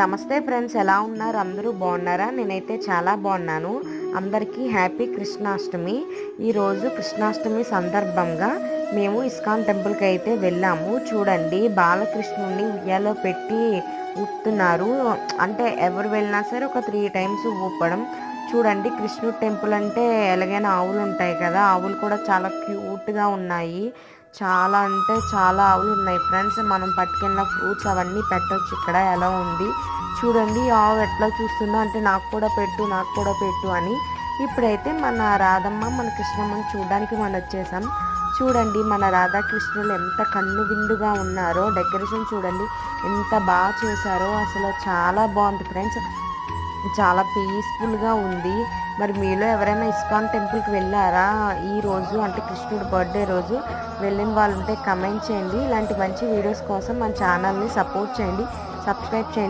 నమస్తే ఫ్రెండ్స్, ఎలా ఉన్నారు? అందరూ బాగున్నారా? నేనైతే చాలా బాగున్నాను. అందరికీ హ్యాపీ కృష్ణాష్టమి. ఈరోజు కృష్ణాష్టమి సందర్భంగా మేము ఇస్కాన్ టెంపుల్కి అయితే వెళ్ళాము. చూడండి, బాలకృష్ణుడిని ఉయ్యాలో పెట్టి ఊపుతున్నారు. అంటే ఎవరు వెళ్ళినా సరే ఒక 3 టైమ్స్ ఊపడం. చూడండి, కృష్ణుడు టెంపుల్ అంటే ఎలాగైనా ఆవులు ఉంటాయి కదా, ఆవులు కూడా చాలా క్యూట్గా ఉన్నాయి. చాలా అంటే చాలా ఆవులు ఉన్నాయి ఫ్రెండ్స్. మనం పట్టుకెళ్ళిన ఫ్రూట్స్ అవన్నీ పెట్టొచ్చు. ఇక్కడ ఎలా ఉంది చూడండి, ఆవు ఎట్లా చూస్తుందో, అంటే నాకు కూడా పెట్టు, నాకు కూడా పెట్టు అని. ఇప్పుడైతే మన రాధమ్మ, మన కృష్ణమ్మని చూడడానికి మనం వచ్చేసాం. చూడండి, మన రాధాకృష్ణులు ఎంత కన్ను విందుగా ఉన్నారో. డెకరేషన్ చూడండి ఎంత బాగా చేశారో, అసలు చాలా బాగుంది ఫ్రెండ్స్. చాలా పీస్ఫుల్గా ఉంది. మరి మీలో ఎవరైనా ఇస్కాన్ టెంపుల్కి వెళ్ళారా ఈ రోజు, అంటే కృష్ణుడు బర్త్డే రోజు? వెళ్ళిన వాళ్ళు ఉంటే కమెంట్ చేయండి. ఇలాంటి మంచి వీడియోస్ కోసం మన ఛానల్ని సపోర్ట్ చేయండి, సబ్స్క్రైబ్ చేయండి.